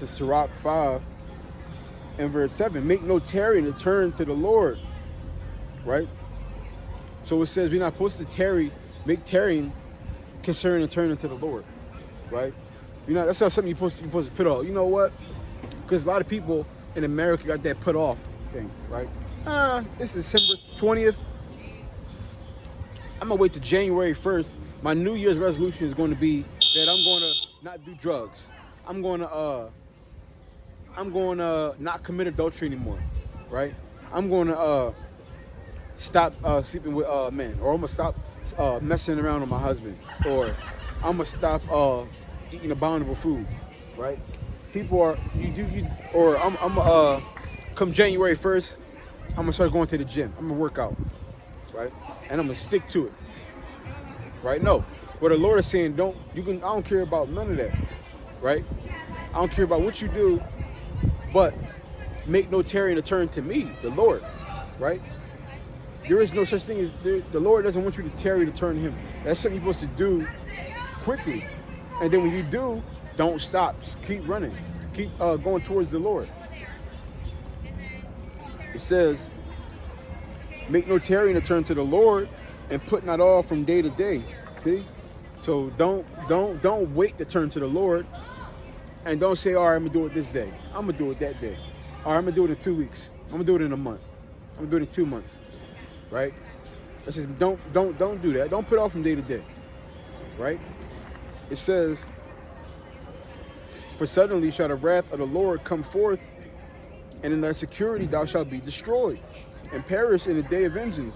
to Sirach 5 and verse 7. Make no tarrying to turn to the Lord. Right? So it says we're not supposed to make tarrying concerning turning to the Lord. Right? That's not something you're supposed to put off. You know what? Because a lot of people in America got that put off thing, right? It's December 20th. I'm gonna wait till January 1st. My New Year's resolution is going to be that I'm going to not do drugs. I'm going to not commit adultery anymore, right? I'm going to stop sleeping with men, or I'm gonna stop messing around with my husband, or I'm gonna stop eating abominable foods, right? People are come January 1st, I'm gonna start going to the gym. I'm gonna work out, right? And I'm gonna stick to it, right? No, what the Lord is saying, I don't care about none of that, right? I don't care about what you do, but make no tarrying to turn to me, the Lord, right? There is no such thing as, the Lord doesn't want you to tarry to turn to him. That's something you're supposed to do quickly. And then when you do, don't stop. Just keep running. Keep going towards the Lord. It says, make no tarrying to turn to the Lord, and put not off from day to day. See? So don't wait to turn to the Lord, and don't say, all right, I'm gonna do it this day. I'm gonna do it that day. All right, I'm gonna do it in 2 weeks. I'm gonna do it in a month. I'm gonna do it in 2 months. Right? That's just don't do that. Don't put off from day to day. Right? It says, for suddenly shall the wrath of the Lord come forth, and in thy security thou shalt be destroyed, and perish in the day of vengeance.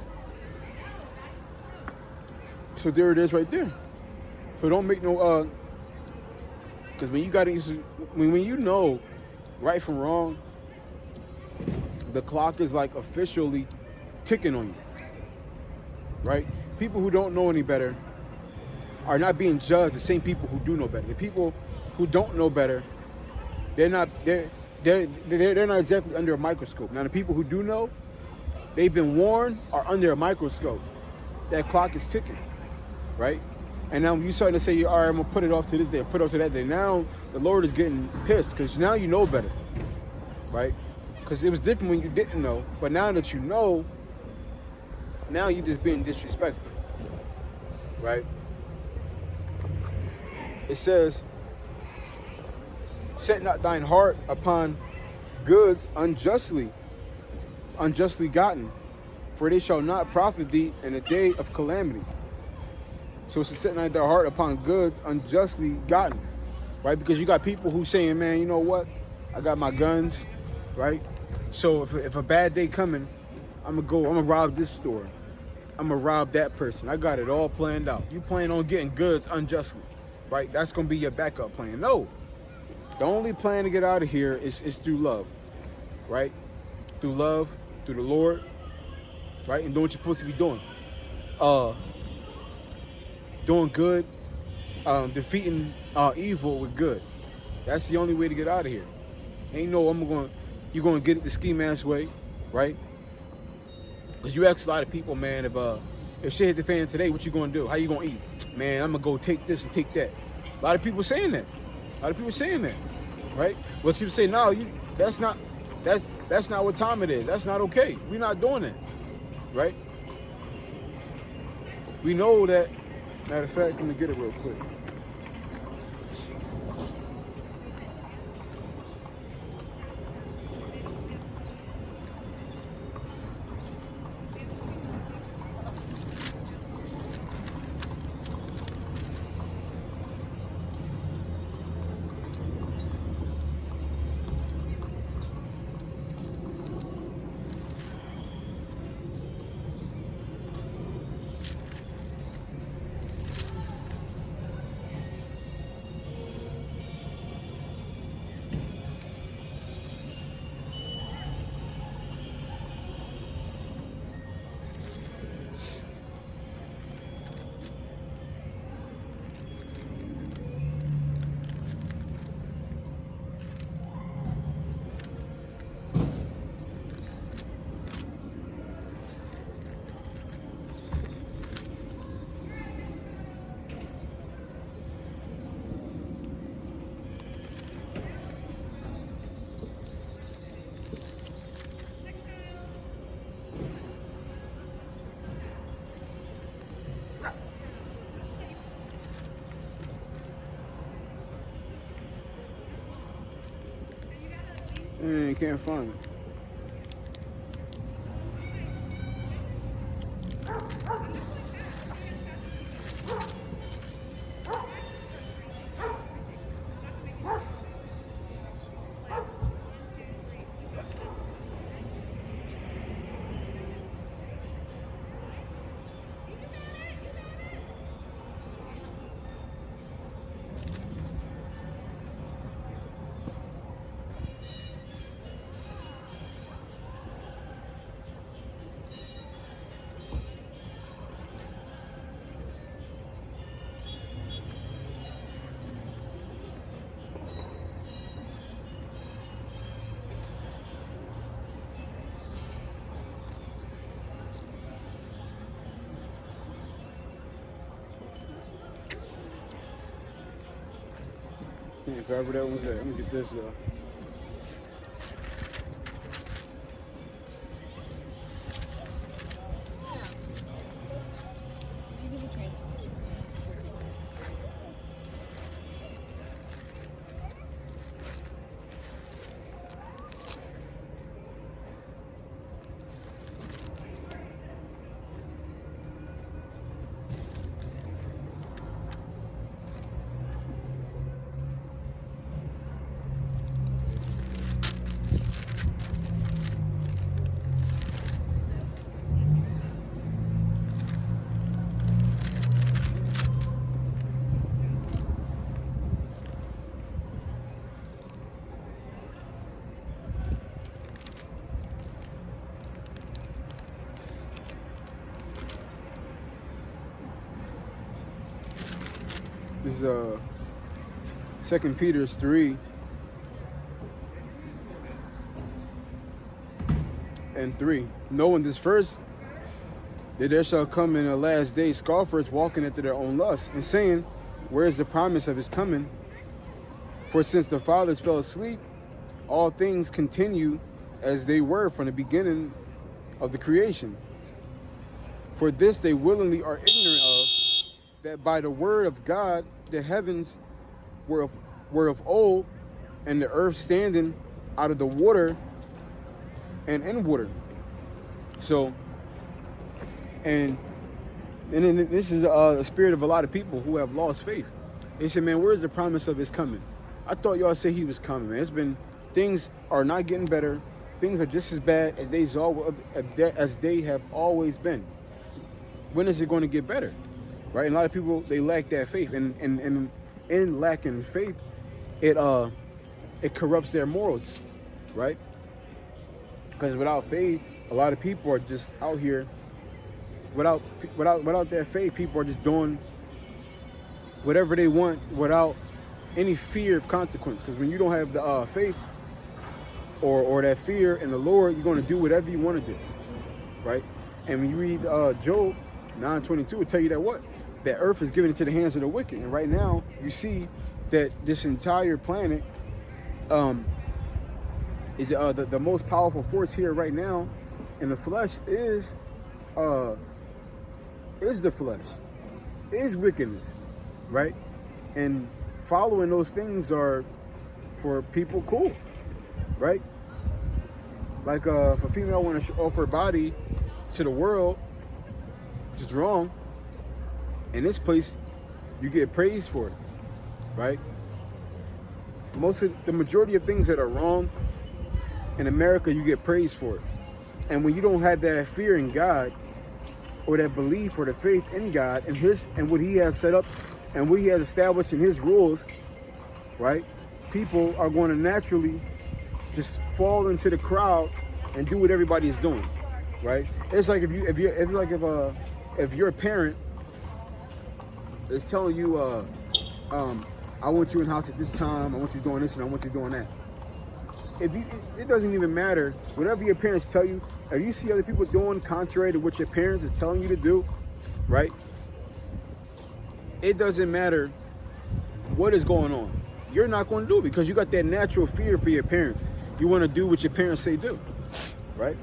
So there it is right there. So don't make no because when you know right from wrong, the clock is like officially ticking on you. Right? People who don't know any better are not being judged the same people who do know better. The people who don't know better, they're not exactly under a microscope. Now the people who do know, they've been warned, are under a microscope. That clock is ticking, right? And now you starting to say, all right, I'm gonna put it off to this day, put it off to that day. Now the Lord is getting pissed because now you know better, right? Because it was different when you didn't know, but now that you know, now you're just being disrespectful, right? It says, set not thine heart upon goods unjustly gotten, for they shall not profit thee in a day of calamity. So it's to set not thy heart upon goods unjustly gotten, right? Because you got people who saying, man, you know what? I got my guns, right? So if a bad day coming, I'm gonna rob this store. I'm gonna rob that person. I got it all planned out. You plan on getting goods unjustly, right? That's gonna be your backup plan. No. The only plan to get out of here is through love, right? Through love, through the Lord, right? And doing what you're supposed to be doing. Doing good, defeating evil with good. That's the only way to get out of here. Ain't no you're gonna get it the ski mask way, right? Because you ask a lot of people, man, if shit hit the fan today, what you gonna do? How you gonna eat? Man, I'm gonna go take this and take that. A lot of people saying that. Right? But people say, no, that's not what time it is. That's not okay. We're not doing that. Right? We know that. Matter of fact, let me get it real quick. And you can't find it. If ever that was it. Let me get this though. This is 2 Peter 3 and 3. Knowing this first, that there shall come in the last day scoffers walking after their own lusts, and saying, where is the promise of his coming? For since the fathers fell asleep, all things continue as they were from the beginning of the creation. For this they willingly are ignorant of, that by the word of God the heavens were of old, and the earth standing out of the water and in water. So, and then this is a spirit of a lot of people who have lost faith. They said, man, where's the promise of his coming? I thought y'all said he was coming, man. Things are not getting better. Things are just as bad as they have always been. When is it going to get better? Right? And a lot of people, they lack that faith. And in lacking faith, it corrupts their morals, right? Because without faith, a lot of people are just out here. Without that faith, people are just doing whatever they want without any fear of consequence. Because when you don't have the faith or that fear in the Lord, you're going to do whatever you want to do, right? And when you read Job 9:22, it tell you that earth is given into the hands of the wicked. And right now, you see that this entire planet is the most powerful force here right now in the flesh is the flesh, is wickedness, right? And following those things are for people cool, right? Like if a female want to show off her body to the world, which is wrong, in this place you get praised for it, right? The majority of things that are wrong in America, you get praised for it. And when you don't have that fear in God, or that belief or the faith in God and what he has set up and what he has established in his rules, right? People are going to naturally just fall into the crowd and do what everybody is doing, right? It's like if your parent is telling you, I want you in the house at this time, I want you doing this and I want you doing that. It doesn't even matter. Whatever your parents tell you, if you see other people doing contrary to what your parents is telling you to do, right? It doesn't matter what is going on. You're not going to do it because you got that natural fear for your parents. You want to do what your parents say do, right?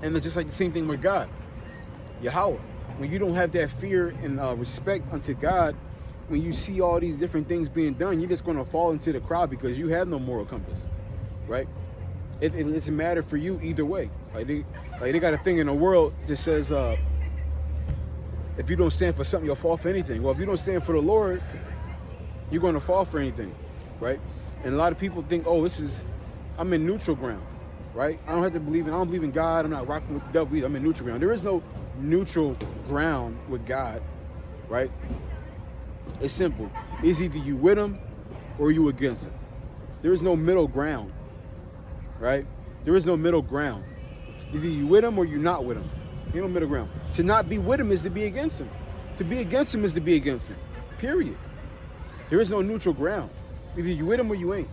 And it's just like the same thing with God, Yahweh. When you don't have that fear and respect unto God, when you see all these different things being done, you're just going to fall into the crowd because you have no moral compass, right? It doesn't matter for you either way. Like they got a thing in the world that says, if you don't stand for something, you'll fall for anything. Well, if you don't stand for the Lord, you're going to fall for anything, right? And a lot of people think, oh, I'm in neutral ground, right? I don't believe in God. I'm not rocking with the devil either. I'm in neutral ground. There is no neutral ground with God, right? It's simple. It's either you with him or you against him. There is no middle ground, right? There is no middle ground. Either you with him or you're not with him. There's no middle ground. To not be with him is to be against him. To be against him is to be against him. Period. There is no neutral ground. Either you with him or you ain't.